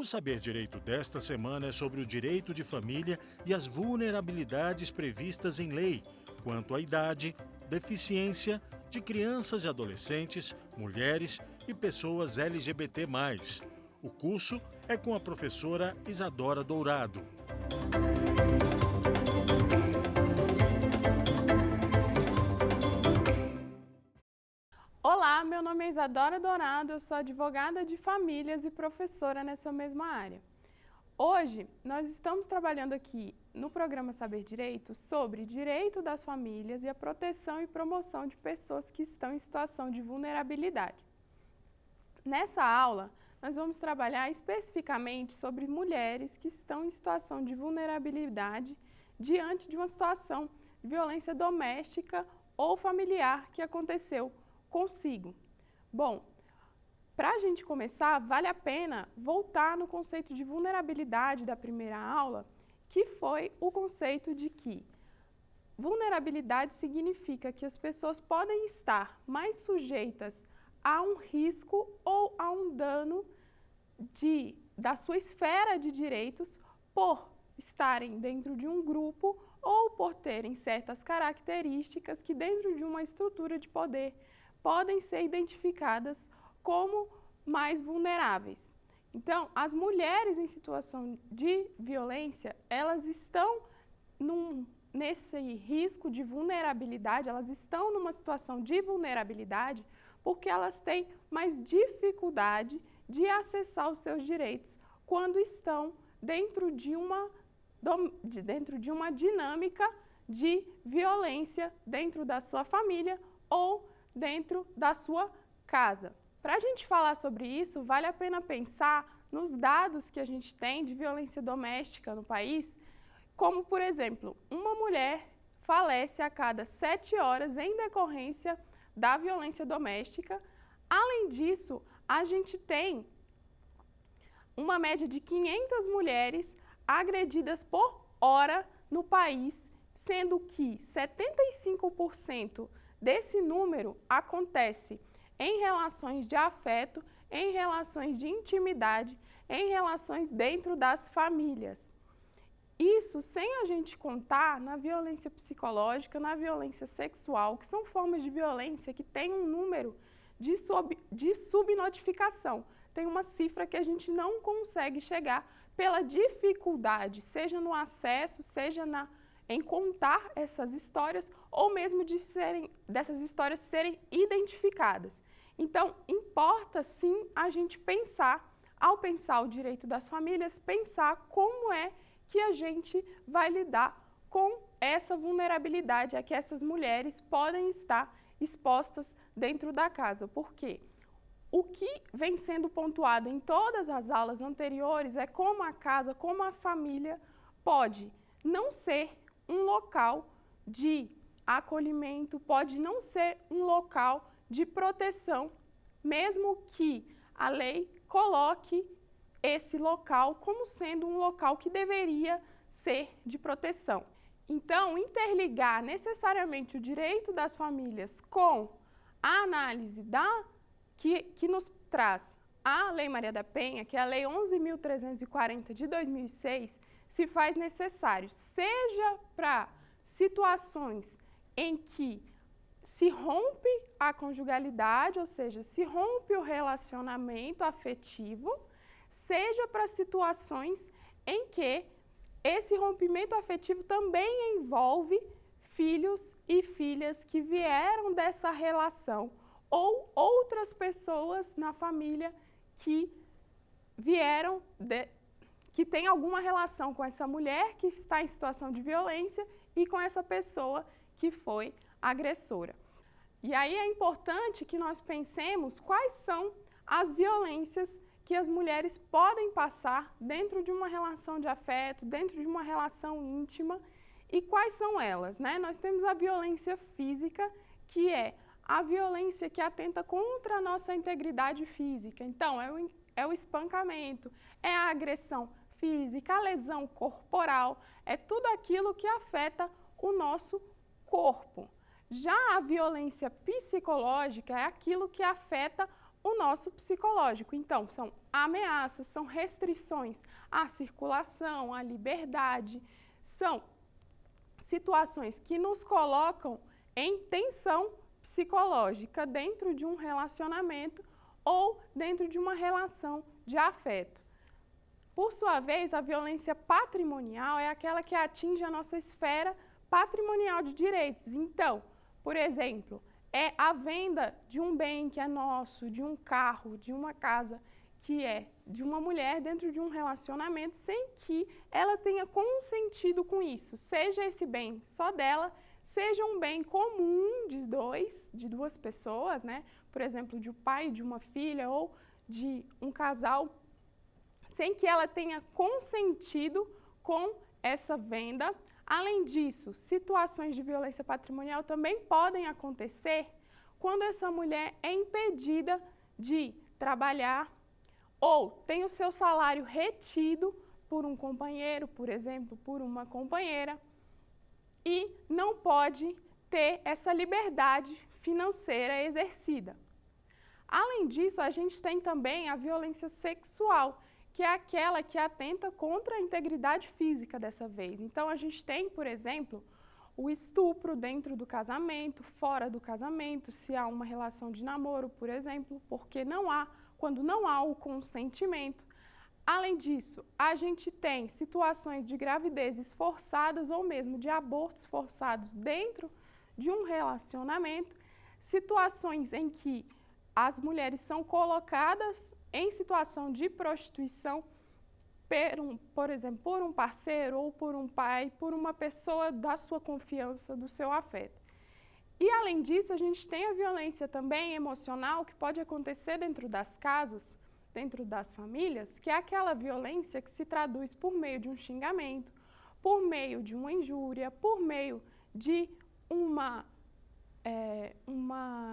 Saber Direito desta semana é sobre o direito de família e as vulnerabilidades previstas em lei quanto à idade, deficiência de crianças e adolescentes, mulheres e pessoas LGBT+. O curso é com a professora Isadora Dourado. Olá, meu nome é Isadora Dourado, eu sou advogada de famílias e professora nessa mesma área. Hoje, nós estamos trabalhando aqui no programa Saber Direito sobre direito das famílias e a proteção e promoção de pessoas que estão em situação de vulnerabilidade. Nessa aula, nós vamos trabalhar especificamente sobre mulheres que estão em situação de vulnerabilidade diante de uma situação de violência doméstica ou familiar que aconteceu consigo. Bom, para a gente começar, vale a pena voltar no conceito de vulnerabilidade da primeira aula, que foi o conceito de que vulnerabilidade significa que as pessoas podem estar mais sujeitas a um risco ou a um dano da sua esfera de direitos por estarem dentro de um grupo ou por terem certas características que dentro de uma estrutura de poder podem ser identificadas como mais vulneráveis. Então, as mulheres em situação de violência, elas estão nesse risco de vulnerabilidade, elas estão numa situação de vulnerabilidade porque elas têm mais dificuldade de acessar os seus direitos quando estão dentro de uma dinâmica de violência dentro da sua família ou dentro da sua casa. Para a gente falar sobre isso, vale a pena pensar nos dados que a gente tem de violência doméstica no país, como, por exemplo, uma mulher falece a cada 7 horas em decorrência da violência doméstica. Além disso, a gente tem uma média de 500 mulheres agredidas por hora no país, sendo que 75% desse número acontece em relações de afeto, em relações de intimidade, em relações dentro das famílias. Isso sem a gente contar na violência psicológica, na violência sexual, que são formas de violência que têm um número de subnotificação. Tem uma cifra que a gente não consegue chegar pela dificuldade, seja no acesso, seja em contar essas histórias ou mesmo dessas histórias serem identificadas. Então, importa sim a gente pensar, ao pensar o direito das famílias, pensar como é que a gente vai lidar com essa vulnerabilidade a que essas mulheres podem estar expostas dentro da casa. Por quê? O que vem sendo pontuado em todas as aulas anteriores é como a casa, como a família pode não ser um local de acolhimento, pode não ser um local de proteção, mesmo que a lei coloque esse local como sendo um local que deveria ser de proteção. Então, interligar necessariamente o direito das famílias com a análise que nos traz a Lei Maria da Penha, que é a Lei 11.340 de 2006, se faz necessário, seja para situações em que se rompe a conjugalidade, ou seja, se rompe o relacionamento afetivo, seja para situações em que esse rompimento afetivo também envolve filhos e filhas que vieram dessa relação ou outras pessoas na família que que tem alguma relação com essa mulher que está em situação de violência e com essa pessoa que foi agressora. E aí é importante que nós pensemos quais são as violências que as mulheres podem passar dentro de uma relação de afeto, dentro de uma relação íntima, e quais são elas, né? Nós temos a violência física, que é a violência que atenta contra a nossa integridade física. Então, é o espancamento, é a agressão física, a lesão corporal, é tudo aquilo que afeta o nosso corpo. Já a violência psicológica é aquilo que afeta o nosso psicológico. Então, são ameaças, são restrições à circulação, à liberdade, são situações que nos colocam em tensão psicológica dentro de um relacionamento ou dentro de uma relação de afeto. Por sua vez, a violência patrimonial é aquela que atinge a nossa esfera patrimonial de direitos. Então, por exemplo, é a venda de um bem que é nosso, de um carro, de uma casa que é de uma mulher dentro de um relacionamento sem que ela tenha consentido com isso, seja esse bem só dela, seja um bem comum de duas pessoas, né? Por exemplo, de um pai e de uma filha ou de um casal, sem que ela tenha consentido com essa venda. Além disso, situações de violência patrimonial também podem acontecer quando essa mulher é impedida de trabalhar ou tem o seu salário retido por um companheiro, por exemplo, por uma companheira, e não pode ter essa liberdade financeira exercida. Além disso, a gente tem também a violência sexual, que é aquela que atenta contra a integridade física dessa vez. Então, a gente tem, por exemplo, o estupro dentro do casamento, fora do casamento, se há uma relação de namoro, por exemplo, porque quando não há o consentimento. Além disso, a gente tem situações de gravidezes forçadas ou mesmo de abortos forçados dentro de um relacionamento, situações em que as mulheres são colocadas em situação de prostituição, por exemplo, por um parceiro ou por um pai, por uma pessoa da sua confiança, do seu afeto. E, além disso, a gente tem a violência também emocional que pode acontecer dentro das casas, dentro das famílias, que é aquela violência que se traduz por meio de um xingamento, por meio de uma injúria, por meio de uma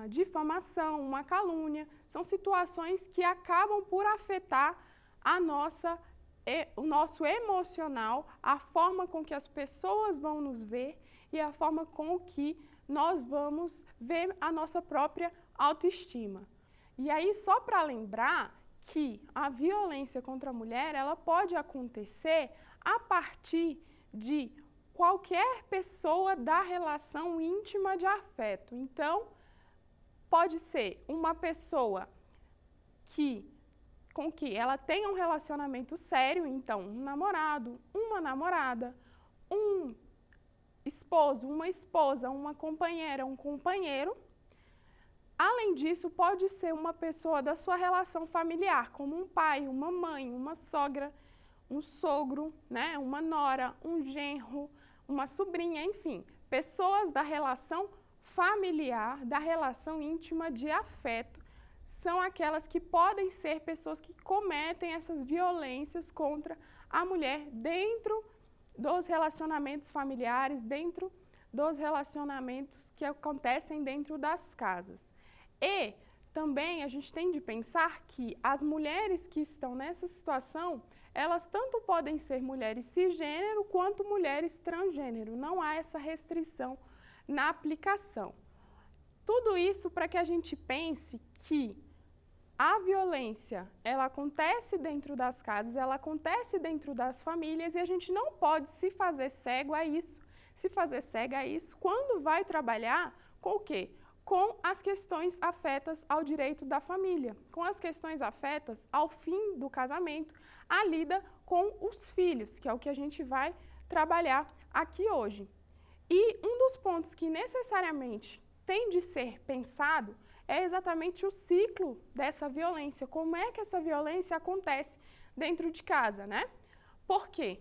difamação, uma calúnia. São situações que acabam por afetar o nosso emocional, a forma com que as pessoas vão nos ver e a forma com que nós vamos ver a nossa própria autoestima. E aí, só para lembrar que a violência contra a mulher, ela pode acontecer a partir de qualquer pessoa da relação íntima de afeto. Então, pode ser uma pessoa com que ela tenha um relacionamento sério, então um namorado, uma namorada, um esposo, uma esposa, uma companheira, um companheiro. Além disso, pode ser uma pessoa da sua relação familiar, como um pai, uma mãe, uma sogra, um sogro, né, uma nora, um genro, uma sobrinha, enfim, pessoas da relação familiar, da relação íntima de afeto, são aquelas que podem ser pessoas que cometem essas violências contra a mulher dentro dos relacionamentos familiares, dentro dos relacionamentos que acontecem dentro das casas. E também a gente tem de pensar que as mulheres que estão nessa situação, elas tanto podem ser mulheres cisgênero quanto mulheres transgênero. Não há essa restrição na aplicação. Tudo isso para que a gente pense que a violência, ela acontece dentro das casas, ela acontece dentro das famílias e a gente não pode se fazer cego a isso, quando vai trabalhar com o quê? Com as questões afetas ao direito da família, com as questões afetas ao fim do casamento, a lida com os filhos, que é o que a gente vai trabalhar aqui hoje. E um dos pontos que necessariamente tem de ser pensado é exatamente o ciclo dessa violência, como é que essa violência acontece dentro de casa, né? Por quê?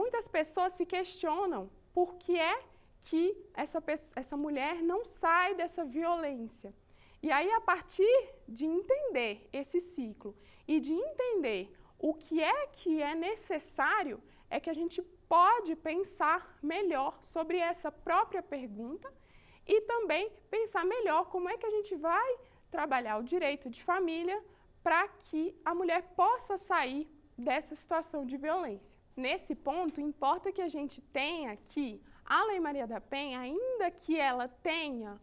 Muitas pessoas se questionam por que é que essa mulher não sai dessa violência. E aí, a partir de entender esse ciclo e de entender o que é necessário, é que a gente pode pensar melhor sobre essa própria pergunta e também pensar melhor como é que a gente vai trabalhar o direito de família para que a mulher possa sair dessa situação de violência. Nesse ponto, importa que a gente tenha que a Lei Maria da Penha, ainda que ela tenha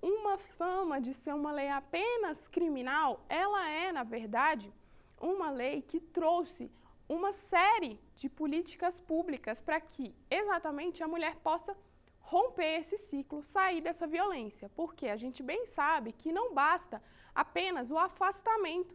uma fama de ser uma lei apenas criminal, ela é, na verdade, uma lei que trouxe uma série de políticas públicas para que exatamente a mulher possa romper esse ciclo, sair dessa violência. Porque a gente bem sabe que não basta apenas o afastamento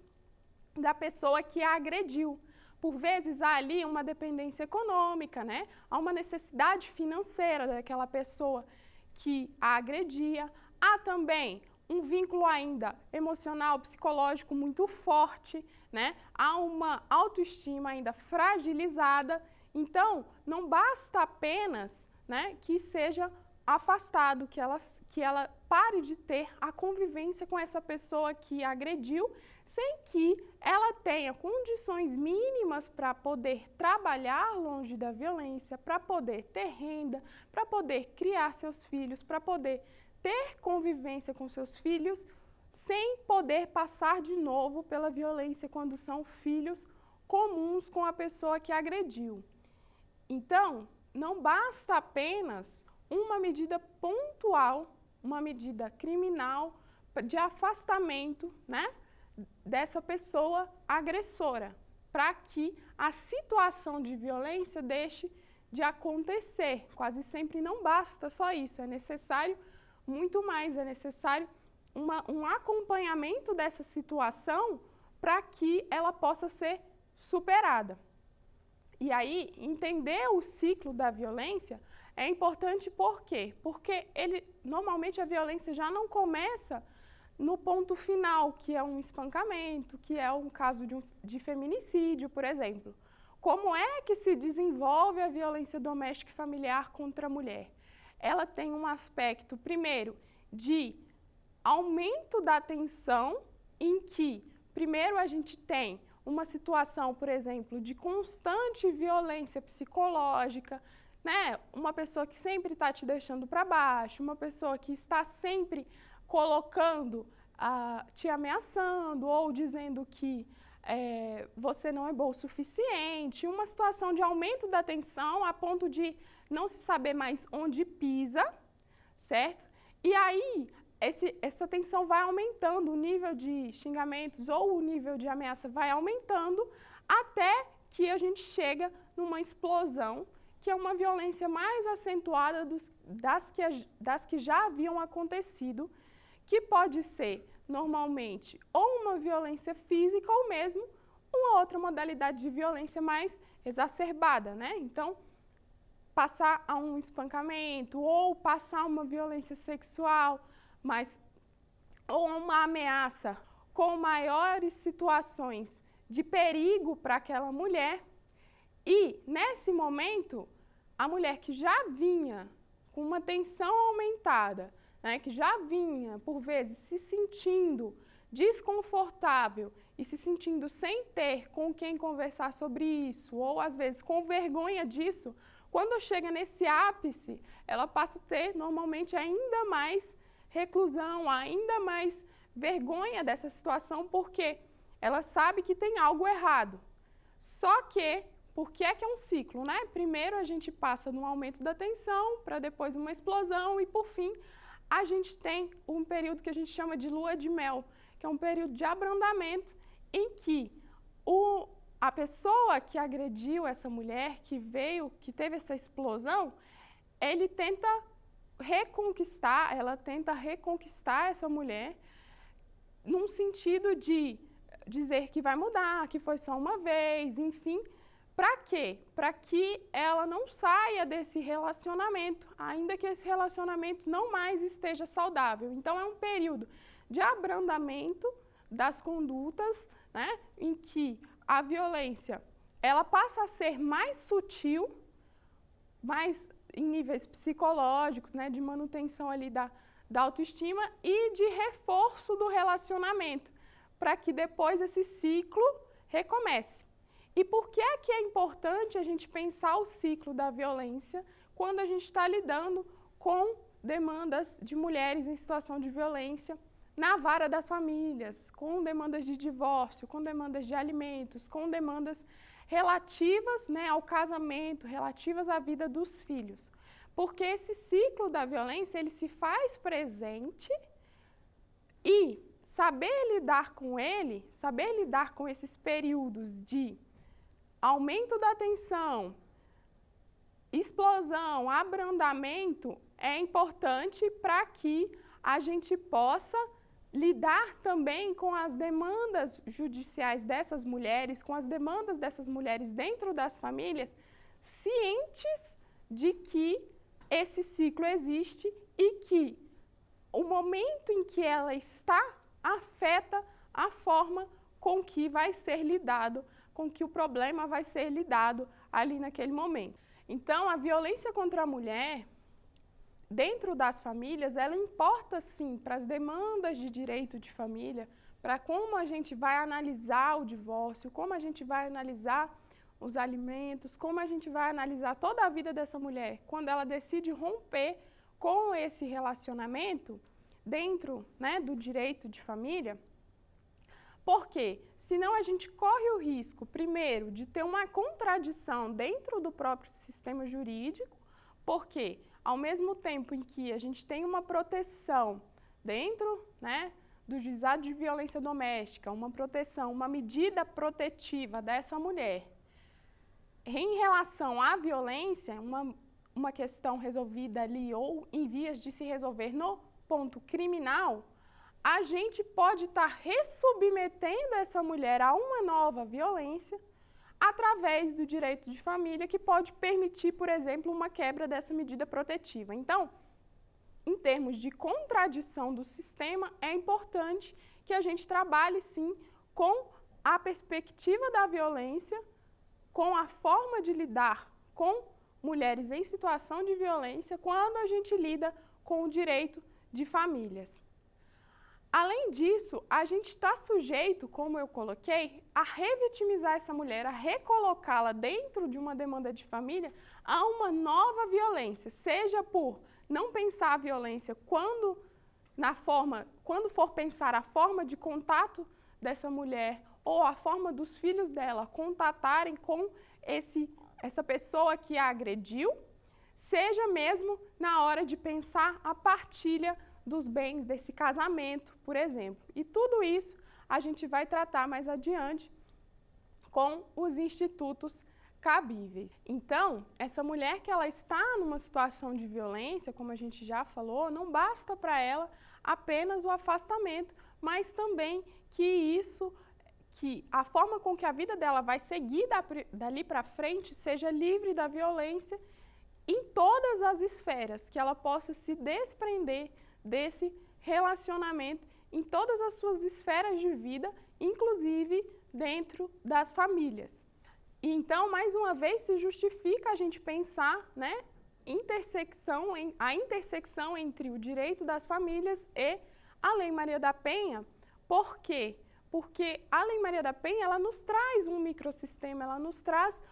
da pessoa que a agrediu. Por vezes há ali uma dependência econômica, né? Há uma necessidade financeira daquela pessoa que a agredia. Há também um vínculo ainda emocional, psicológico muito forte, né? Há uma autoestima ainda fragilizada. Então, não basta apenas, né, que seja afastado, que ela pare de ter a convivência com essa pessoa que a agrediu, sem que ela tenha condições mínimas para poder trabalhar longe da violência, para poder ter renda, para poder criar seus filhos, para poder ter convivência com seus filhos, sem poder passar de novo pela violência quando são filhos comuns com a pessoa que agrediu. Então, não basta apenas uma medida pontual, uma medida criminal de afastamento, né, dessa pessoa agressora, para que a situação de violência deixe de acontecer. Quase sempre não basta só isso, é necessário muito mais, é necessário um acompanhamento dessa situação para que ela possa ser superada. E aí, entender o ciclo da violência é importante por quê? Porque normalmente a violência já não começa no ponto final, que é um espancamento, que é um caso de feminicídio, por exemplo. Como é que se desenvolve a violência doméstica e familiar contra a mulher? Ela tem um aspecto, primeiro, de aumento da tensão, em que, primeiro, a gente tem uma situação, por exemplo, de constante violência psicológica, né? Uma pessoa que sempre está te deixando para baixo, uma pessoa que está sempre colocando, te ameaçando ou dizendo que você não é bom o suficiente, uma situação de aumento da tensão a ponto de não se saber mais onde pisa, certo? E aí, essa tensão vai aumentando, o nível de xingamentos ou o nível de ameaça vai aumentando até que a gente chega numa explosão, que é uma violência mais acentuada das que já haviam acontecido, que pode ser, normalmente, ou uma violência física ou mesmo uma outra modalidade de violência mais exacerbada, né? Então, passar a um espancamento ou passar uma violência sexual, ou uma ameaça com maiores situações de perigo para aquela mulher. E, nesse momento, a mulher que já vinha com uma tensão aumentada, né, que já vinha, por vezes, se sentindo desconfortável e se sentindo sem ter com quem conversar sobre isso, ou, às vezes, com vergonha disso, quando chega nesse ápice, ela passa a ter, normalmente, ainda mais reclusão, ainda mais vergonha dessa situação, porque ela sabe que tem algo errado. Só que, porque é que é um ciclo, né? Primeiro a gente passa num aumento da tensão, para depois uma explosão e, por fim, a gente tem um período que a gente chama de lua de mel, que é um período de abrandamento em que a pessoa que agrediu essa mulher, que teve essa explosão, ela tenta reconquistar essa mulher num sentido de dizer que vai mudar, que foi só uma vez, enfim. Para quê? Para que ela não saia desse relacionamento, ainda que esse relacionamento não mais esteja saudável. Então, é um período de abrandamento das condutas, né, em que a violência ela passa a ser mais sutil, mais em níveis psicológicos, né, de manutenção ali da autoestima e de reforço do relacionamento, para que depois esse ciclo recomece. E por que é importante a gente pensar o ciclo da violência quando a gente está lidando com demandas de mulheres em situação de violência na vara das famílias, com demandas de divórcio, com demandas de alimentos, com demandas relativas, né, ao casamento, relativas à vida dos filhos? Porque esse ciclo da violência ele se faz presente E saber lidar com ele, saber lidar com esses períodos de aumento da tensão, explosão, abrandamento, é importante para que a gente possa lidar também com as demandas judiciais dessas mulheres, com as demandas dessas mulheres dentro das famílias, cientes de que esse ciclo existe e que o momento em que ela está afeta a forma com que vai ser lidado, com que o problema vai ser lidado ali naquele momento. Então, a violência contra a mulher, dentro das famílias, ela importa sim para as demandas de direito de família, para como a gente vai analisar o divórcio, como a gente vai analisar os alimentos, como a gente vai analisar toda a vida dessa mulher quando ela decide romper com esse relacionamento dentro, né, do direito de família. Porque senão a gente corre o risco, primeiro, de ter uma contradição dentro do próprio sistema jurídico, porque ao mesmo tempo em que a gente tem uma proteção dentro, né, do juizado de violência doméstica, uma proteção, uma medida protetiva dessa mulher, em relação à violência, uma questão resolvida ali ou em vias de se resolver no ponto criminal, a gente pode estar ressubmetendo essa mulher a uma nova violência através do direito de família, que pode permitir, por exemplo, uma quebra dessa medida protetiva. Então, em termos de contradição do sistema, é importante que a gente trabalhe, sim, com a perspectiva da violência, com a forma de lidar com mulheres em situação de violência, quando a gente lida com o direito de famílias. Além disso, a gente está sujeito, como eu coloquei, a revitimizar essa mulher, a recolocá-la dentro de uma demanda de família a uma nova violência, seja por não pensar a violência quando for pensar a forma de contato dessa mulher ou a forma dos filhos dela contatarem com essa pessoa que a agrediu, seja mesmo na hora de pensar a partilha dos bens desse casamento, por exemplo. E tudo isso a gente vai tratar mais adiante com os institutos cabíveis. Então, essa mulher que ela está numa situação de violência, como a gente já falou, não basta para ela apenas o afastamento, mas também que a forma com que a vida dela vai seguir dali para frente seja livre da violência em todas as esferas, que ela possa se desprender desse relacionamento em todas as suas esferas de vida, inclusive dentro das famílias. E então, mais uma vez, se justifica a gente pensar, né, a intersecção entre o direito das famílias e a Lei Maria da Penha. Por quê? Porque a Lei Maria da Penha, ela nos traz um microsistema, ela nos traz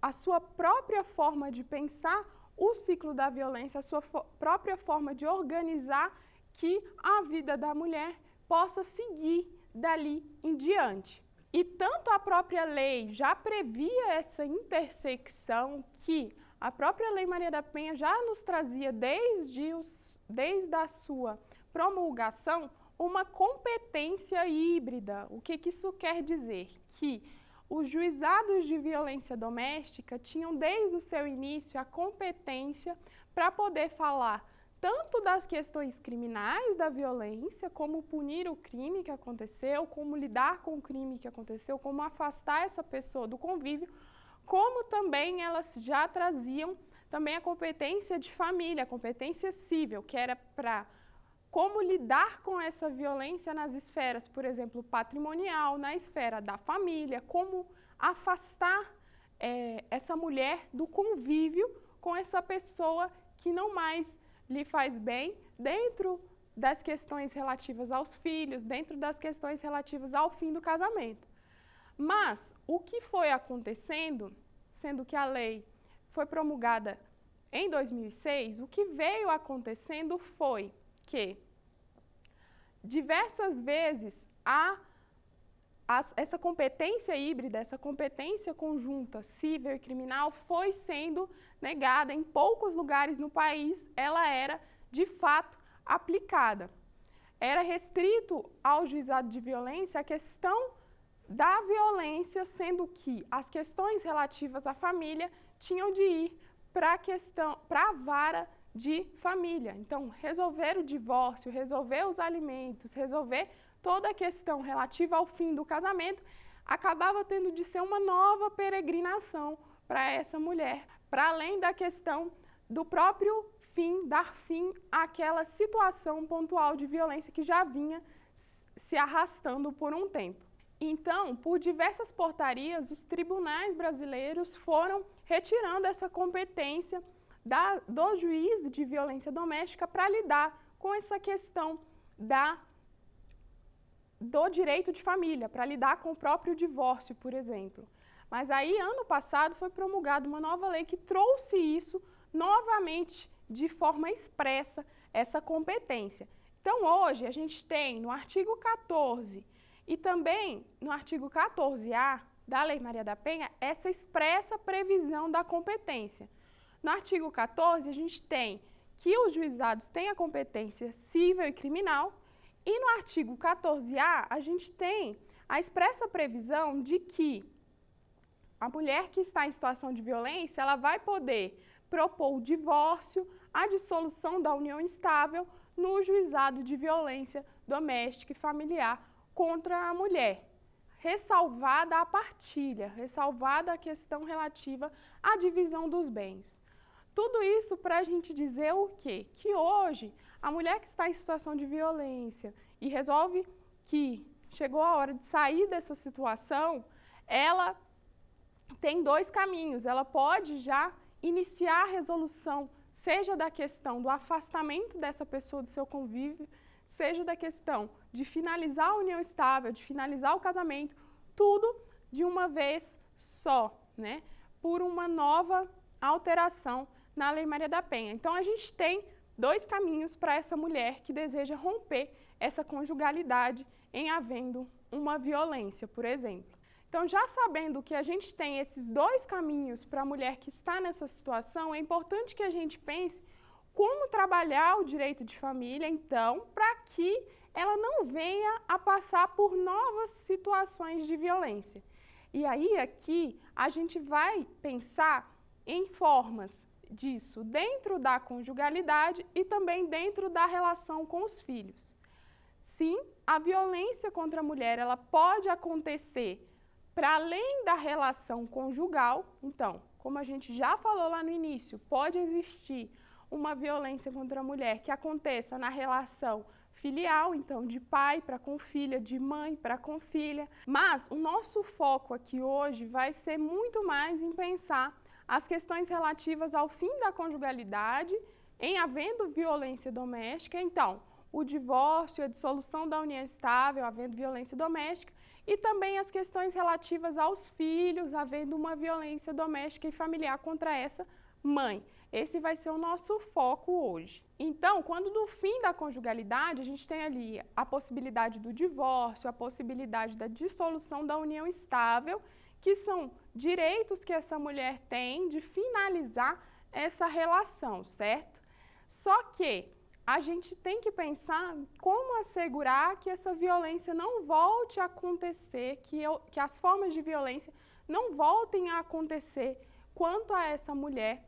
a sua própria forma de pensar o ciclo da violência, a sua própria forma de organizar que a vida da mulher possa seguir dali em diante. E tanto a própria lei já previa essa intersecção que a própria Lei Maria da Penha já nos trazia desde a sua promulgação uma competência híbrida. O que isso quer dizer? Que os juizados de violência doméstica tinham desde o seu início a competência para poder falar tanto das questões criminais da violência, como punir o crime que aconteceu, como lidar com o crime que aconteceu, como afastar essa pessoa do convívio, como também elas já traziam também a competência de família, a competência civil, que era para como lidar com essa violência nas esferas, por exemplo, patrimonial, na esfera da família, como afastar essa mulher do convívio com essa pessoa que não mais lhe faz bem, dentro das questões relativas aos filhos, dentro das questões relativas ao fim do casamento. Mas o que foi acontecendo, sendo que a lei foi promulgada em 2006, o que veio acontecendo foi que diversas vezes essa competência híbrida, essa competência conjunta civil e criminal foi sendo negada. Em poucos lugares no país ela era, de fato, aplicada. era restrito ao juizado de violência a questão da violência, sendo que as questões relativas à família tinham de ir para a vara de família. Então, resolver o divórcio, resolver os alimentos, resolver toda a questão relativa ao fim do casamento, acabava tendo de ser uma nova peregrinação para essa mulher, para além da questão do próprio fim, dar fim àquela situação pontual de violência que já vinha se arrastando por um tempo. Então, por diversas portarias, os tribunais brasileiros foram retirando essa competência do juiz de violência doméstica para lidar com essa questão do direito de família, para lidar com o próprio divórcio, por exemplo. Mas aí, ano passado, foi promulgada uma nova lei que trouxe isso novamente, de forma expressa, essa competência. Então, hoje, a gente tem no artigo 14 e também no artigo 14A da Lei Maria da Penha essa expressa previsão da competência. No artigo 14, a gente tem que os juizados têm a competência civil e criminal, e no artigo 14A, a gente tem a expressa previsão de que a mulher que está em situação de violência, ela vai poder propor o divórcio, a dissolução da união estável no juizado de violência doméstica e familiar contra a mulher, ressalvada a partilha, ressalvada a questão relativa à divisão dos bens. Tudo isso para a gente dizer o quê? Que hoje, a mulher que está em situação de violência e resolve que chegou a hora de sair dessa situação, ela tem dois caminhos. Ela pode já iniciar a resolução, seja da questão do afastamento dessa pessoa do seu convívio, seja da questão de finalizar a união estável, de finalizar o casamento, tudo de uma vez só, né? Por uma nova alteração na Lei Maria da Penha. Então, a gente tem dois caminhos para essa mulher que deseja romper essa conjugalidade em havendo uma violência, por exemplo. Então, já sabendo que a gente tem esses dois caminhos para a mulher que está nessa situação, é importante que a gente pense como trabalhar o direito de família, então, para que ela não venha a passar por novas situações de violência. E aí, aqui, a gente vai pensar em formas disso dentro da conjugalidade e também dentro da relação com os filhos. Sim, a violência contra a mulher, ela pode acontecer para além da relação conjugal. Então, como a gente já falou lá no início, pode existir uma violência contra a mulher que aconteça na relação filial, então de pai para com filha, de mãe para com filha. Mas o nosso foco aqui hoje vai ser muito mais em pensar as questões relativas ao fim da conjugalidade, em havendo violência doméstica. Então, o divórcio, a dissolução da união estável, havendo violência doméstica, e também as questões relativas aos filhos, havendo uma violência doméstica e familiar contra essa mãe. Esse vai ser o nosso foco hoje. Então, quando do fim da conjugalidade, a gente tem ali a possibilidade do divórcio, a possibilidade da dissolução da união estável, que são direitos que essa mulher tem de finalizar essa relação, certo? Só que a gente tem que pensar como assegurar que essa violência não volte a acontecer, que as formas de violência não voltem a acontecer quanto a essa mulher,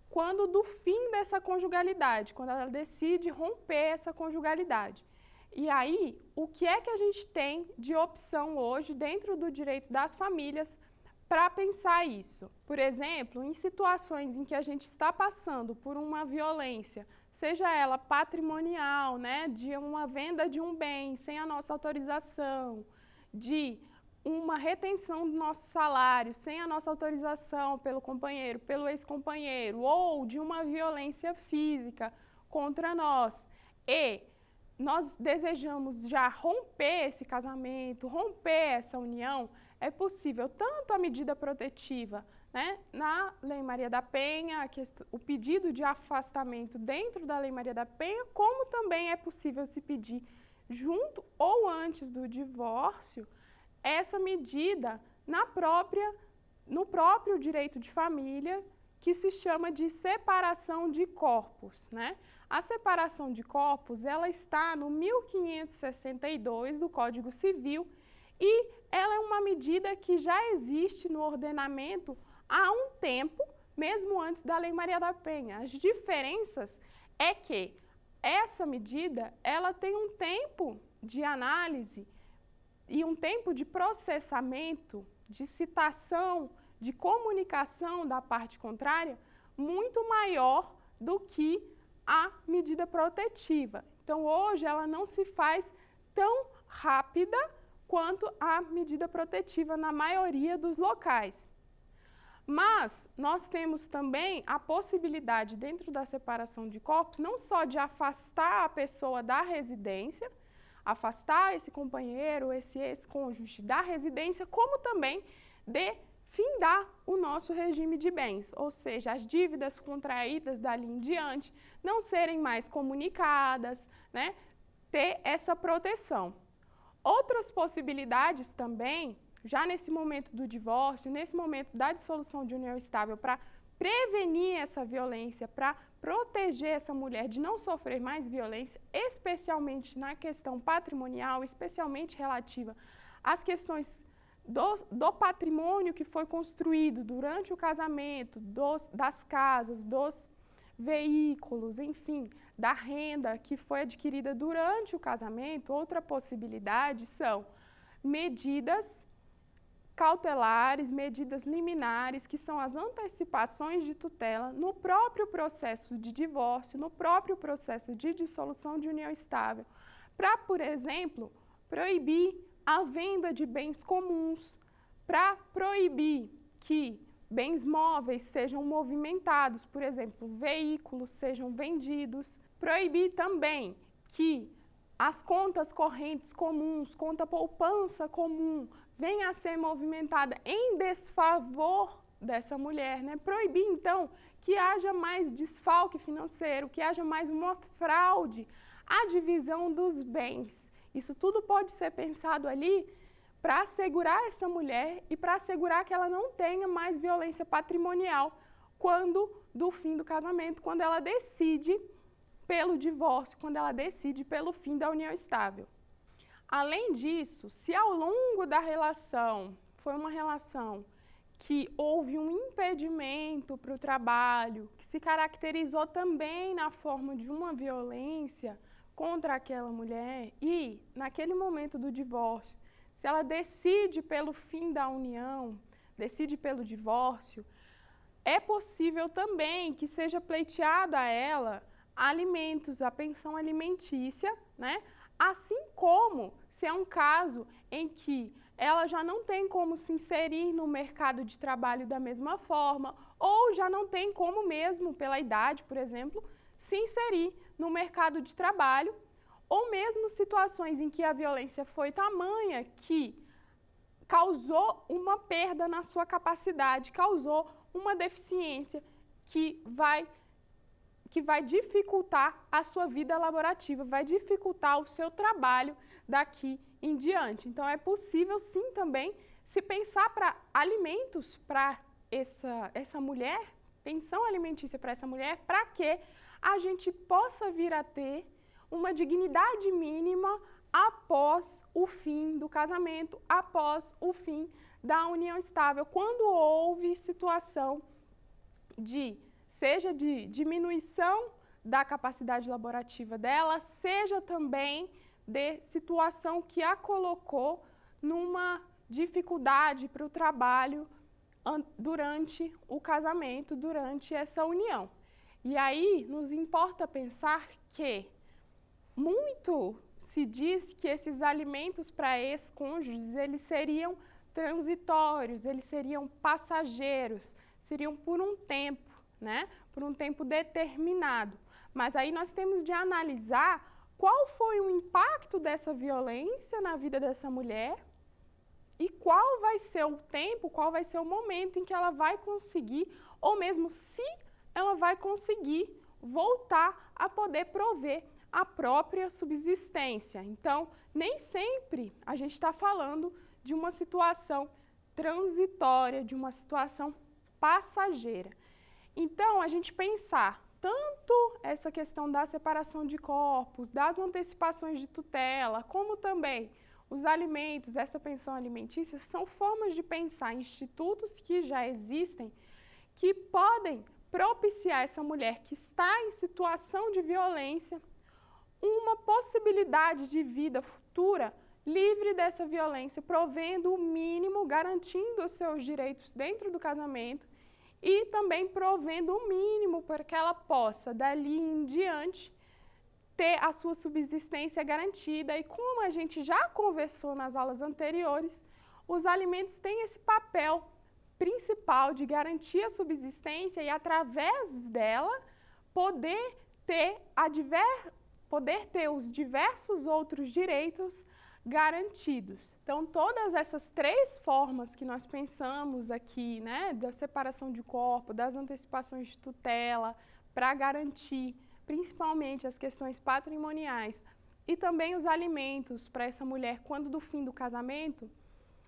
quando do fim dessa conjugalidade, quando ela decide romper essa conjugalidade. E aí, o que é que a gente tem de opção hoje dentro do direito das famílias para pensar isso? Por exemplo, em situações em que a gente está passando por uma violência, seja ela patrimonial, né, de uma venda de um bem sem a nossa autorização, de uma retenção do nosso salário sem a nossa autorização pelo companheiro, pelo ex-companheiro, ou de uma violência física contra nós, e nós desejamos já romper esse casamento, romper essa união, é possível tanto a medida protetiva, né, na Lei Maria da Penha, o pedido de afastamento dentro da Lei Maria da Penha, como também é possível se pedir junto ou antes do divórcio essa medida no próprio direito de família, que se chama de separação de corpos, né? A separação de corpos, ela está no 1562 do Código Civil e ela é uma medida que já existe no ordenamento há um tempo, mesmo antes da Lei Maria da Penha. As diferenças é que essa medida, ela tem um tempo de análise e um tempo de processamento, de citação, de comunicação da parte contrária, muito maior do que a medida protetiva. Então, hoje, ela não se faz tão rápida quanto a medida protetiva na maioria dos locais. Mas nós temos também a possibilidade, dentro da separação de corpos, não só de afastar a pessoa da residência, afastar esse companheiro, esse ex-cônjuge da residência, como também de findar o nosso regime de bens, ou seja, as dívidas contraídas dali em diante não serem mais comunicadas, né? Ter essa proteção. Outras possibilidades também, já nesse momento do divórcio, nesse momento da dissolução de união estável, para prevenir essa violência, para proteger essa mulher de não sofrer mais violência, especialmente na questão patrimonial, especialmente relativa às questões do patrimônio que foi construído durante o casamento, das casas, dos veículos, enfim, da renda que foi adquirida durante o casamento. Outra possibilidade são medidas cautelares, medidas liminares, que são as antecipações de tutela no próprio processo de divórcio, no próprio processo de dissolução de união estável, para, por exemplo, proibir a venda de bens comuns, para proibir que bens móveis sejam movimentados, por exemplo, veículos sejam vendidos, proibir também que as contas correntes comuns, conta poupança comum, venha a ser movimentada em desfavor dessa mulher, né? Proibir, então, que haja mais desfalque financeiro, que haja mais uma fraude à divisão dos bens. Isso tudo pode ser pensado ali para assegurar essa mulher e para assegurar que ela não tenha mais violência patrimonial quando do fim do casamento, quando ela decide pelo divórcio, quando ela decide pelo fim da união estável. Além disso, se ao longo da relação foi uma relação que houve um impedimento para o trabalho, que se caracterizou também na forma de uma violência contra aquela mulher e, naquele momento do divórcio, se ela decide pelo fim da união, decide pelo divórcio, é possível também que seja pleiteado a ela alimentos, a pensão alimentícia, né? Assim como se é um caso em que ela já não tem como se inserir no mercado de trabalho da mesma forma, ou já não tem como mesmo, pela idade, por exemplo, se inserir no mercado de trabalho, ou mesmo situações em que a violência foi tamanha que causou uma perda na sua capacidade, causou uma deficiência que vai dificultar a sua vida laborativa, vai dificultar o seu trabalho daqui em diante. Então, é possível, sim, também se pensar para alimentos para essa mulher, pensão alimentícia para essa mulher, para que a gente possa vir a ter uma dignidade mínima após o fim do casamento, após o fim da união estável, quando houve situação seja de diminuição da capacidade laborativa dela, seja também de situação que a colocou numa dificuldade para o trabalho durante o casamento, durante essa união. E aí nos importa pensar que muito se diz que esses alimentos para ex-cônjuges, eles seriam transitórios, eles seriam passageiros, seriam por um tempo, né? Por um tempo determinado. Mas aí nós temos de analisar qual foi o impacto dessa violência na vida dessa mulher e qual vai ser o tempo, qual vai ser o momento em que ela vai conseguir, ou mesmo se ela vai conseguir voltar a poder prover a própria subsistência. Então, nem sempre a gente está falando de uma situação transitória, de uma situação passageira. Então, a gente pensar tanto essa questão da separação de corpos, das antecipações de tutela, como também os alimentos, essa pensão alimentícia, são formas de pensar institutos que já existem que podem propiciar essa mulher que está em situação de violência uma possibilidade de vida futura livre dessa violência, provendo o mínimo, garantindo os seus direitos dentro do casamento e também provendo o mínimo para que ela possa, dali em diante, ter a sua subsistência garantida. E como a gente já conversou nas aulas anteriores, os alimentos têm esse papel principal de garantir a subsistência e, através dela, poder ter os diversos outros direitos garantidos. Então, todas essas três formas que nós pensamos aqui, né, da separação de corpo, das antecipações de tutela, para garantir principalmente as questões patrimoniais e também os alimentos para essa mulher quando do fim do casamento,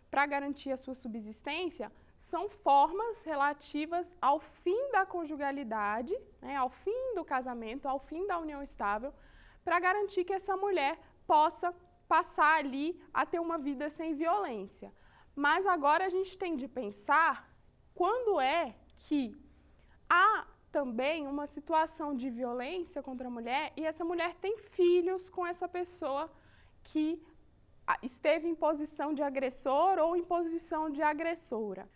para garantir a sua subsistência, são formas relativas ao fim da conjugalidade, né, ao fim do casamento, ao fim da união estável, para garantir que essa mulher possa passar ali a ter uma vida sem violência. Mas agora a gente tem de pensar quando é que há também uma situação de violência contra a mulher e essa mulher tem filhos com essa pessoa que esteve em posição de agressor ou em posição de agressora.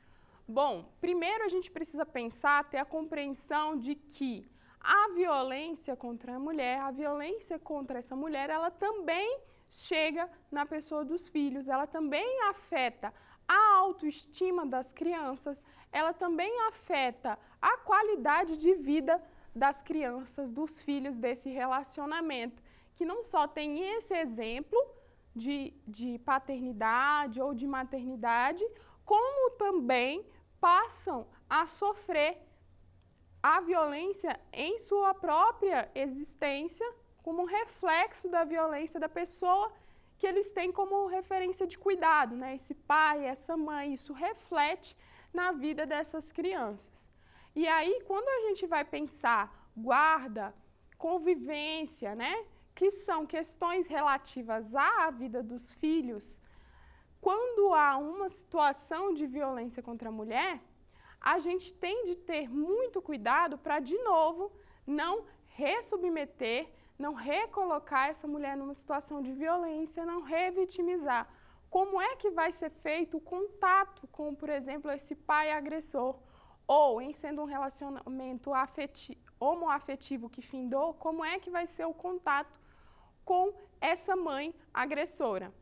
Bom, primeiro a gente precisa pensar, ter a compreensão de que a violência contra a mulher, a violência contra essa mulher, ela também chega na pessoa dos filhos, ela também afeta a autoestima das crianças, ela também afeta a qualidade de vida das crianças, dos filhos desse relacionamento, que não só tem esse exemplo de paternidade ou de maternidade, como também passam a sofrer a violência em sua própria existência, como reflexo da violência da pessoa que eles têm como referência de cuidado, né? Esse pai, essa mãe, isso reflete na vida dessas crianças. E aí, quando a gente vai pensar guarda, convivência, né? Que são questões relativas à vida dos filhos, quando há uma situação de violência contra a mulher, a gente tem de ter muito cuidado para, de novo, não ressubmeter, não recolocar essa mulher numa situação de violência, não revitimizar. Como é que vai ser feito o contato com, por exemplo, esse pai agressor? Ou, em sendo um relacionamento homoafetivo que findou, como é que vai ser o contato com essa mãe agressora?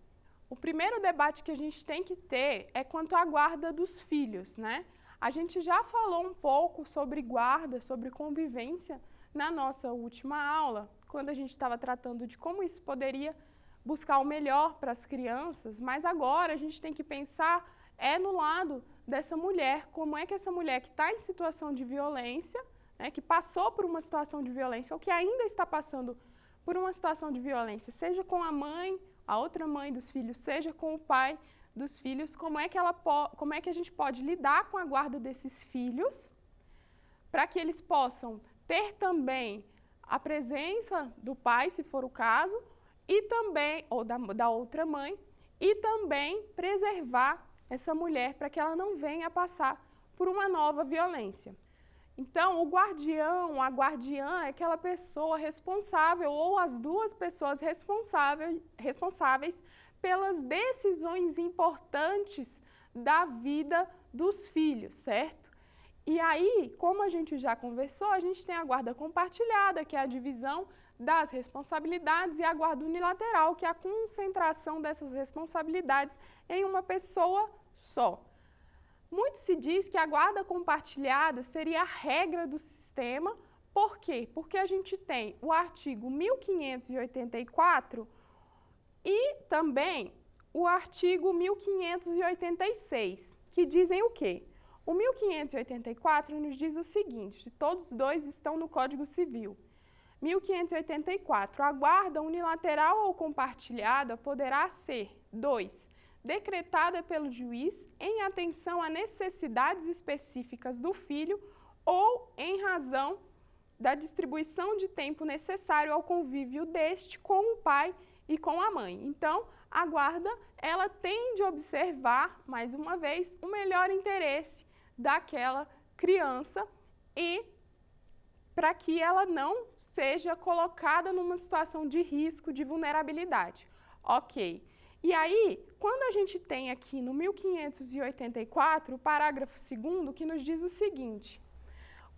O primeiro debate que a gente tem que ter é quanto à guarda dos filhos, né? A gente já falou um pouco sobre guarda, sobre convivência na nossa última aula, quando a gente estava tratando de como isso poderia buscar o melhor para as crianças, mas agora a gente tem que pensar no lado dessa mulher, como é que essa mulher que está em situação de violência, né, que passou por uma situação de violência ou que ainda está passando por uma situação de violência, seja com a mãe, a outra mãe dos filhos, seja com o pai dos filhos, como é que a gente pode lidar com a guarda desses filhos para que eles possam ter também a presença do pai, se for o caso, e também, ou da outra mãe, e também preservar essa mulher para que ela não venha a passar por uma nova violência. Então, o guardião, a guardiã é aquela pessoa responsável ou as duas pessoas responsáveis pelas decisões importantes da vida dos filhos, certo? E aí, como a gente já conversou, a gente tem a guarda compartilhada, que é a divisão das responsabilidades, e a guarda unilateral, que é a concentração dessas responsabilidades em uma pessoa só. Muito se diz que a guarda compartilhada seria a regra do sistema. Por quê? Porque a gente tem o artigo 1584 e também o artigo 1586, que dizem o quê? O 1584 nos diz o seguinte, todos os dois estão no Código Civil. 1584, a guarda unilateral ou compartilhada poderá ser, 2, decretada pelo juiz em atenção a necessidades específicas do filho ou em razão da distribuição de tempo necessário ao convívio deste com o pai e com a mãe. Então, a guarda, ela tende a observar, mais uma vez, o melhor interesse daquela criança e para que ela não seja colocada numa situação de risco, de vulnerabilidade. Ok. E aí, quando a gente tem aqui no 1584, o parágrafo 2º, que nos diz o seguinte: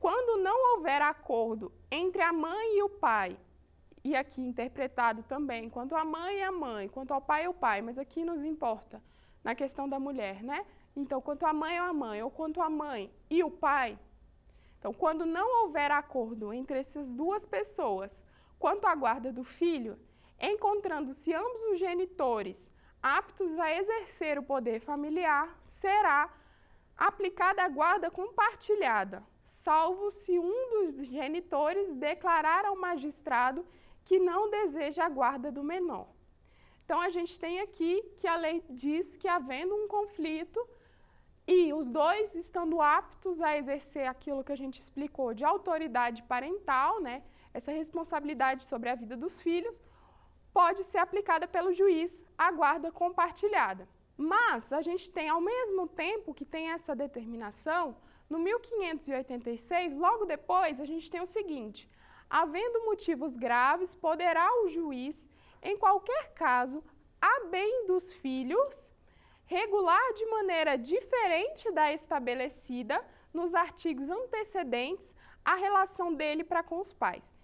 quando não houver acordo entre a mãe e o pai, e aqui interpretado também, quanto a mãe e a mãe, quanto ao pai e o pai, mas aqui nos importa na questão da mulher, né? Então, quanto a mãe ou a mãe, ou quanto a mãe e o pai. Então, quando não houver acordo entre essas duas pessoas, quanto à guarda do filho, encontrando-se ambos os genitores aptos a exercer o poder familiar, será aplicada a guarda compartilhada, salvo se um dos genitores declarar ao magistrado que não deseja a guarda do menor. Então, a gente tem aqui que a lei diz que, havendo um conflito e os dois estando aptos a exercer aquilo que a gente explicou de autoridade parental, né, essa responsabilidade sobre a vida dos filhos, pode ser aplicada pelo juiz a guarda compartilhada. Mas a gente tem, ao mesmo tempo que tem essa determinação, no 1586, logo depois, a gente tem o seguinte: havendo motivos graves, poderá o juiz, em qualquer caso, a bem dos filhos, regular de maneira diferente da estabelecida nos artigos antecedentes a relação dele para com os pais.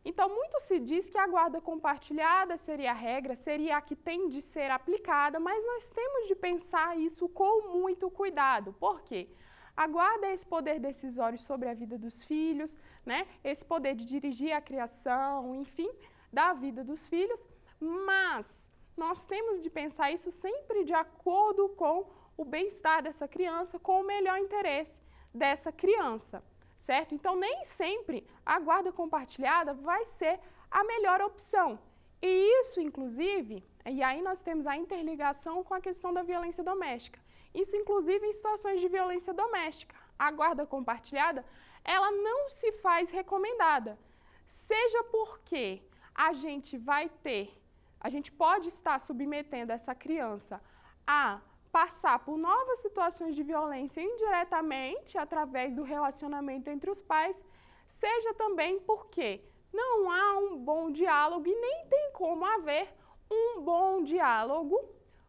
Então, muito se diz que a guarda compartilhada seria a regra, seria a que tem de ser aplicada, mas nós temos de pensar isso com muito cuidado. Por quê? A guarda é esse poder decisório sobre a vida dos filhos, né? Esse poder de dirigir a criação, enfim, da vida dos filhos, mas nós temos de pensar isso sempre de acordo com o bem-estar dessa criança, com o melhor interesse dessa criança, certo? Então, nem sempre a guarda compartilhada vai ser a melhor opção. E isso, inclusive, e aí nós temos a interligação com a questão da violência doméstica. Isso, inclusive, em situações de violência doméstica. A guarda compartilhada, ela não se faz recomendada, seja porque a gente pode estar submetendo essa criança a passar por novas situações de violência indiretamente através do relacionamento entre os pais, seja também porque não há um bom diálogo e nem tem como haver um bom diálogo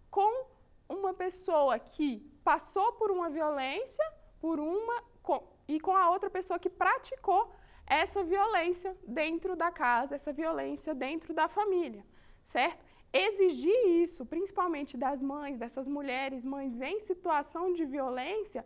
com uma pessoa que passou por uma violência e com a outra pessoa que praticou essa violência dentro da casa, essa violência dentro da família, certo? Exigir isso, principalmente das mães, dessas mulheres, mães em situação de violência,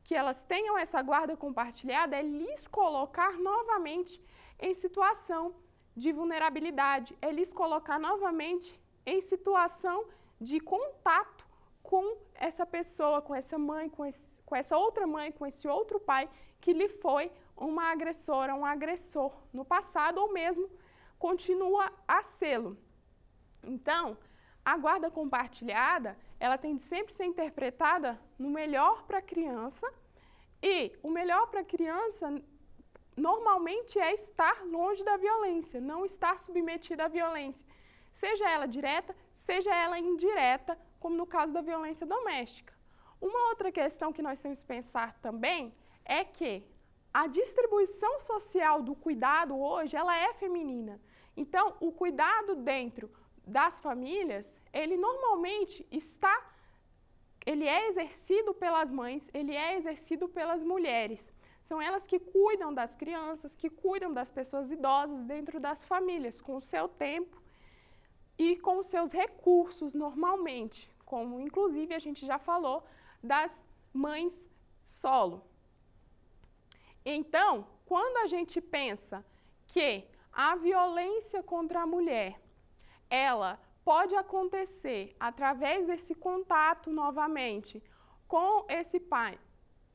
que elas tenham essa guarda compartilhada, é lhes colocar novamente em situação de vulnerabilidade, é lhes colocar novamente em situação de contato com essa pessoa, com essa mãe, com essa outra mãe, com esse outro pai que lhe foi uma agressora, um agressor no passado ou mesmo continua a sê-lo. Então, a guarda compartilhada, ela tem de sempre ser interpretada no melhor para a criança e o melhor para a criança normalmente é estar longe da violência, não estar submetida à violência, seja ela direta, seja ela indireta, como no caso da violência doméstica. Uma outra questão que nós temos que pensar também é que a distribuição social do cuidado hoje, ela é feminina. Então, o cuidado dentro das famílias, ele normalmente ele é exercido pelas mães, ele é exercido pelas mulheres. São elas que cuidam das crianças, que cuidam das pessoas idosas dentro das famílias, com o seu tempo e com os seus recursos normalmente, como inclusive a gente já falou das mães solo. Então, quando a gente pensa que a violência contra a mulher, ela pode acontecer através desse contato novamente com esse pai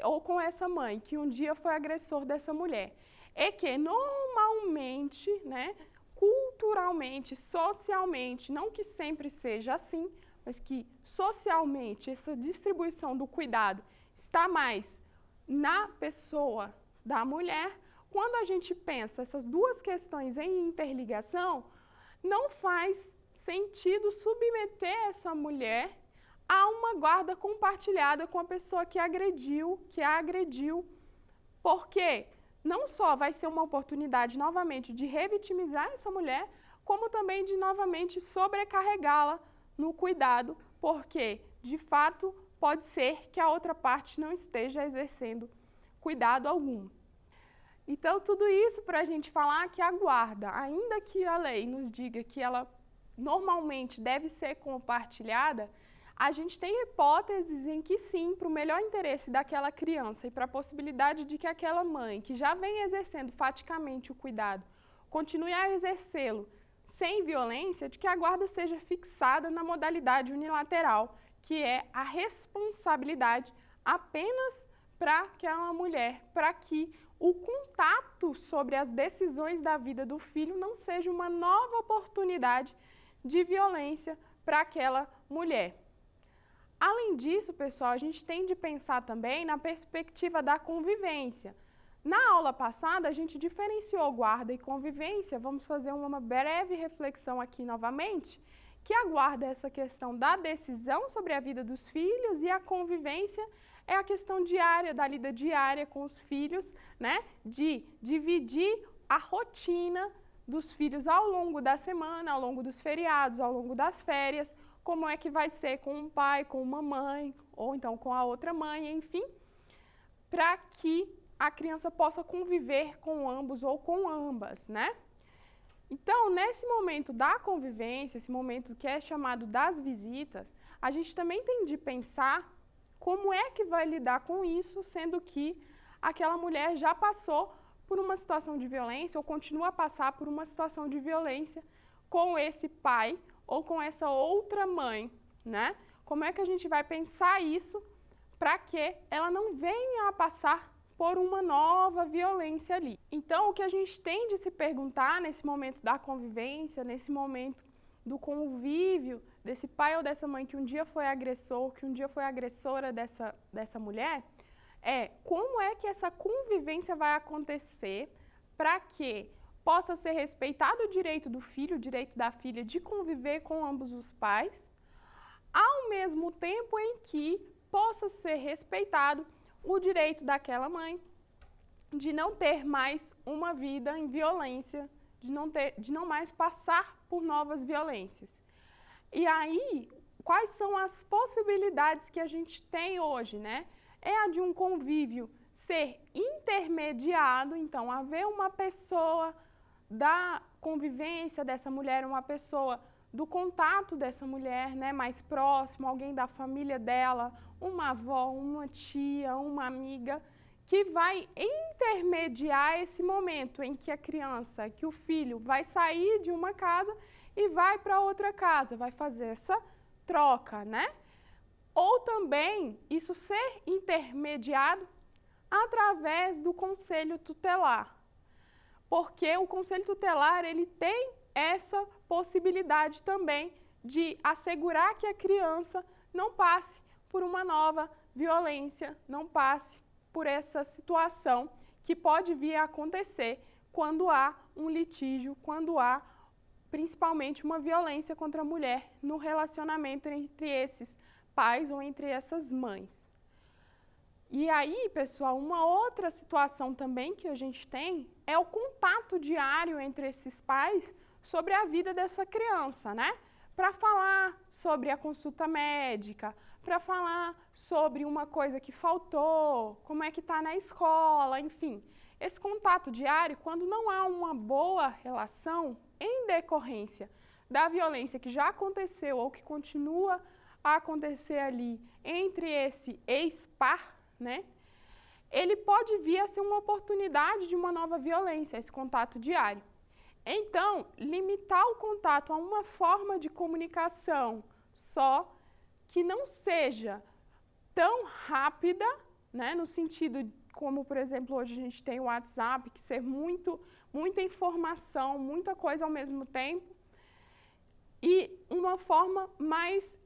ou com essa mãe, que um dia foi agressor dessa mulher, é que normalmente, né, culturalmente, socialmente, não que sempre seja assim, mas que socialmente essa distribuição do cuidado está mais na pessoa da mulher, quando a gente pensa essas duas questões em interligação, não faz sentido submeter essa mulher a uma guarda compartilhada com a pessoa que a agrediu, porque não só vai ser uma oportunidade novamente de revitimizar essa mulher, como também de novamente sobrecarregá-la no cuidado, porque, de fato, pode ser que a outra parte não esteja exercendo cuidado algum. Então, tudo isso para a gente falar que a guarda, ainda que a lei nos diga que ela normalmente deve ser compartilhada, a gente tem hipóteses em que sim, para o melhor interesse daquela criança e para a possibilidade de que aquela mãe, que já vem exercendo faticamente o cuidado, continue a exercê-lo sem violência, de que a guarda seja fixada na modalidade unilateral, que é a responsabilidade apenas para aquela mulher, para que o contato sobre as decisões da vida do filho não seja uma nova oportunidade de violência para aquela mulher. Além disso, pessoal, a gente tem de pensar também na perspectiva da convivência. Na aula passada, a gente diferenciou guarda e convivência. Vamos fazer uma breve reflexão aqui novamente, que a guarda é essa questão da decisão sobre a vida dos filhos e a convivência é a questão diária, da lida diária com os filhos, né? De dividir a rotina dos filhos ao longo da semana, ao longo dos feriados, ao longo das férias, como é que vai ser com um pai, com uma mãe, ou então com a outra mãe, enfim, para que a criança possa conviver com ambos ou com ambas, né? Então, nesse momento da convivência, esse momento que é chamado das visitas, a gente também tem de pensar como é que vai lidar com isso, sendo que aquela mulher já passou por uma situação de violência ou continua a passar por uma situação de violência com esse pai ou com essa outra mãe, né? Como é que a gente vai pensar isso para que ela não venha a passar por uma nova violência ali? Então, o que a gente tem de se perguntar nesse momento da convivência, nesse momento do convívio desse pai ou dessa mãe que um dia foi agressor, que um dia foi agressora dessa mulher, é como é que essa convivência vai acontecer para que possa ser respeitado o direito do filho, o direito da filha de conviver com ambos os pais, ao mesmo tempo em que possa ser respeitado o direito daquela mãe de não ter mais uma vida em violência, de não mais passar por novas violências. E aí, quais são as possibilidades que a gente tem hoje, né? É a de um convívio ser intermediado, então haver uma pessoa da convivência dessa mulher, uma pessoa do contato dessa mulher, né, mais próximo, alguém da família dela, uma avó, uma tia, uma amiga, que vai intermediar esse momento em que a criança, que o filho vai sair de uma casa e vai para outra casa, vai fazer essa troca, né? Ou também isso ser intermediado através do conselho tutelar. Porque o conselho tutelar, ele tem essa possibilidade também de assegurar que a criança não passe por uma nova violência, não passe por essa situação que pode vir a acontecer quando há um litígio, quando há principalmente uma violência contra a mulher no relacionamento entre esses pais ou entre essas mães. E aí, pessoal, uma outra situação também que a gente tem é o contato diário entre esses pais sobre a vida dessa criança, né? Para falar sobre a consulta médica, para falar sobre uma coisa que faltou, como é que está na escola, enfim. Esse contato diário, quando não há uma boa relação em decorrência da violência que já aconteceu ou que continua a acontecer ali entre esse ex-par, né? Ele pode vir a ser uma oportunidade de uma nova violência, esse contato diário. Então, limitar o contato a uma forma de comunicação só que não seja tão rápida, né, no sentido como, por exemplo, hoje a gente tem o WhatsApp, que ser muita informação, muita coisa ao mesmo tempo, e uma forma mais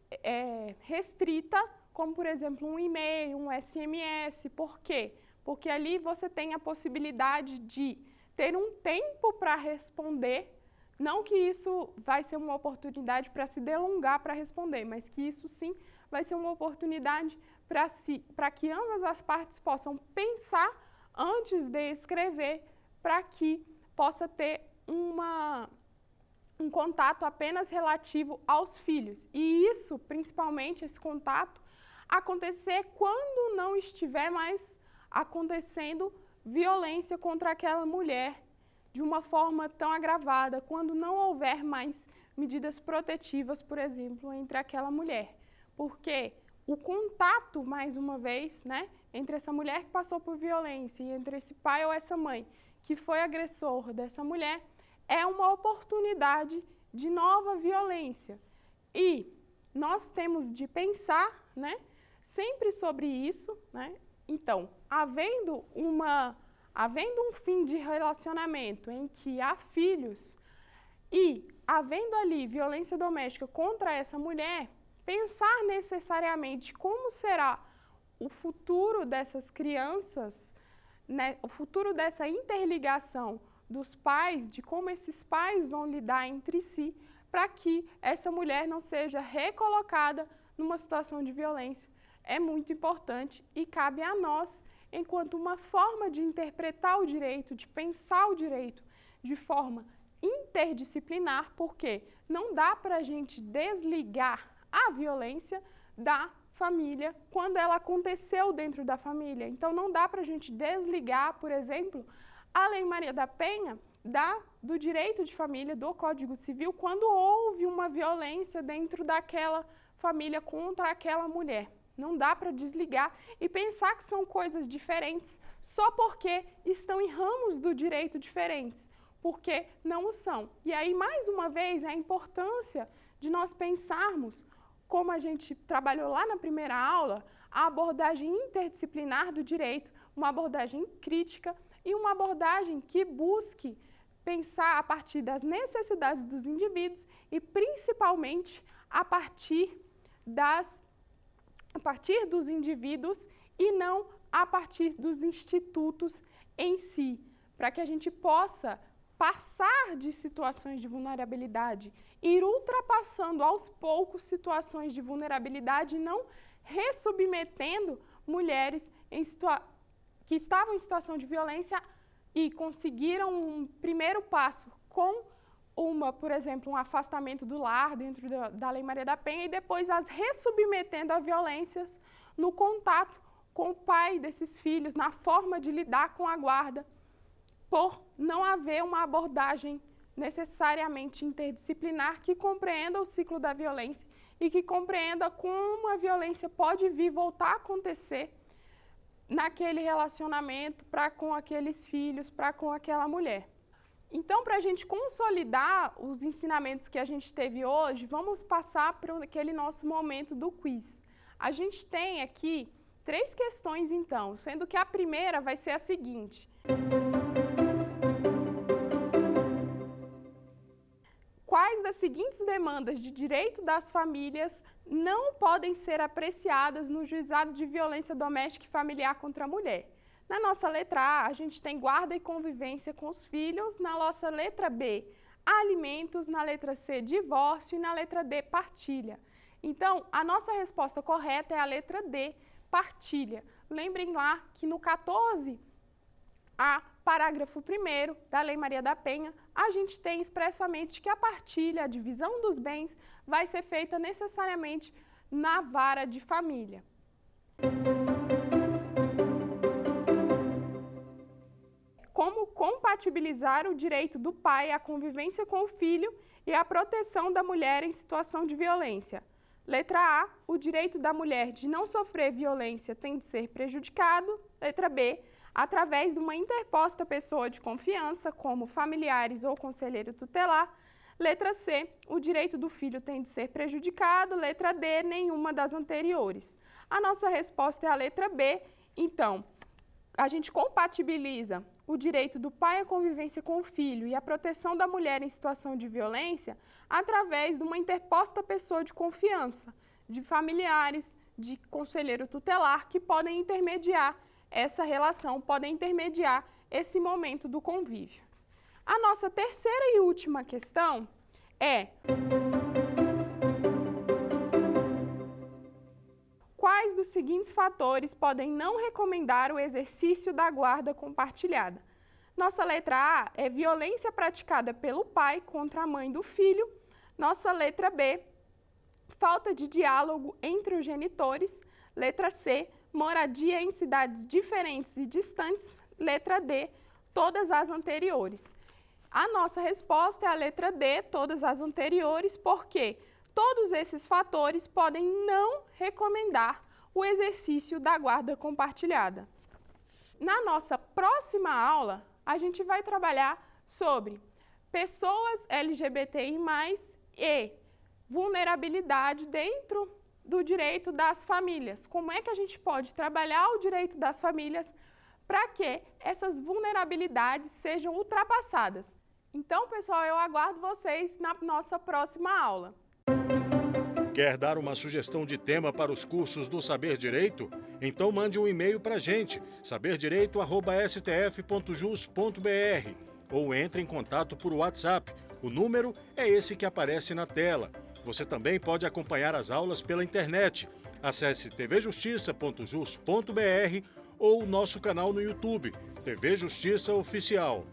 restrita, como, por exemplo, um e-mail, um SMS. Por quê? porque ali você tem a possibilidade de ter um tempo para responder, não que isso vai ser uma oportunidade para se delongar para responder, mas que isso sim vai ser uma oportunidade para que ambas as partes possam pensar antes de escrever, para que possa ter um contato apenas relativo aos filhos. E isso, principalmente, esse contato, acontecer quando não estiver mais acontecendo violência contra aquela mulher de uma forma tão agravada, quando não houver mais medidas protetivas, por exemplo, entre aquela mulher. Porque o contato, mais uma vez, né, entre essa mulher que passou por violência e entre esse pai ou essa mãe que foi agressor dessa mulher, é uma oportunidade de nova violência. E nós temos de pensar, né, sempre sobre isso, né? Então, havendo um fim de relacionamento em que há filhos e havendo ali violência doméstica contra essa mulher, pensar necessariamente como será o futuro dessas crianças, né, o futuro dessa interligação dos pais, de como esses pais vão lidar entre si, para que essa mulher não seja recolocada numa situação de violência, é muito importante e cabe a nós, enquanto uma forma de interpretar o direito, de pensar o direito de forma interdisciplinar, porque não dá para a gente desligar a violência da família quando ela aconteceu dentro da família. Então, não dá para a gente desligar, por exemplo, a Lei Maria da Penha do direito de família, do Código Civil, quando houve uma violência dentro daquela família contra aquela mulher. Não dá para desligar e pensar que são coisas diferentes só porque estão em ramos do direito diferentes, porque não o são. E aí, mais uma vez, a importância de nós pensarmos, como a gente trabalhou lá na primeira aula, a abordagem interdisciplinar do direito, uma abordagem crítica e uma abordagem que busque pensar a partir das necessidades dos indivíduos e, principalmente, a partir dos indivíduos e não a partir dos institutos em si, para que a gente possa passar de situações de vulnerabilidade, ir ultrapassando aos poucos situações de vulnerabilidade e não ressubmetendo mulheres que estavam em situação de violência e conseguiram um primeiro passo com por exemplo, um afastamento do lar dentro da Lei Maria da Penha e depois as ressubmetendo a violências no contato com o pai desses filhos, na forma de lidar com a guarda, por não haver uma abordagem necessariamente interdisciplinar que compreenda o ciclo da violência e que compreenda como a violência pode vir voltar a acontecer naquele relacionamento com aqueles filhos, com aquela mulher. Então, para a gente consolidar os ensinamentos que a gente teve hoje, vamos passar para aquele nosso momento do quiz. A gente tem aqui 3 questões, então, sendo que a primeira vai ser a seguinte. Quais das seguintes demandas de direito das famílias não podem ser apreciadas no juizado de violência doméstica e familiar contra a mulher? Na nossa letra A gente tem guarda e convivência com os filhos, na nossa letra B, alimentos, na letra C, divórcio e na letra D, partilha. Então, a nossa resposta correta é a letra D, partilha. Lembrem lá que no 14A, parágrafo 1º da Lei Maria da Penha, a gente tem expressamente que a partilha, a divisão dos bens, vai ser feita necessariamente na vara de família. Como compatibilizar o direito do pai à convivência com o filho e à proteção da mulher em situação de violência? Letra A, o direito da mulher de não sofrer violência tem de ser prejudicado. Letra B, através de uma interposta pessoa de confiança, como familiares ou conselheiro tutelar. Letra C, o direito do filho tem de ser prejudicado. Letra D, nenhuma das anteriores. A nossa resposta é a letra B. Então, a gente compatibiliza o direito do pai à convivência com o filho e a proteção da mulher em situação de violência através de uma interposta pessoa de confiança, de familiares, de conselheiro tutelar, que podem intermediar essa relação, podem intermediar esse momento do convívio. A nossa terceira e última questão é: quais dos seguintes fatores podem não recomendar o exercício da guarda compartilhada? Nossa letra A é violência praticada pelo pai contra a mãe do filho. Nossa letra B, falta de diálogo entre os genitores. Letra C, moradia em cidades diferentes e distantes. Letra D, todas as anteriores. A nossa resposta é a letra D, todas as anteriores, porque todos esses fatores podem não recomendar o exercício da guarda compartilhada. Na nossa próxima aula, a gente vai trabalhar sobre pessoas LGBTI+, e vulnerabilidade dentro do direito das famílias. Como é que a gente pode trabalhar o direito das famílias para que essas vulnerabilidades sejam ultrapassadas? Então, pessoal, eu aguardo vocês na nossa próxima aula. Quer dar uma sugestão de tema para os cursos do Saber Direito? Então mande um e-mail para a gente, saberdireito@stf.jus.br, ou entre em contato por WhatsApp. O número é esse que aparece na tela. Você também pode acompanhar as aulas pela internet. Acesse tvjustiça.jus.br ou nosso canal no YouTube, TV Justiça Oficial.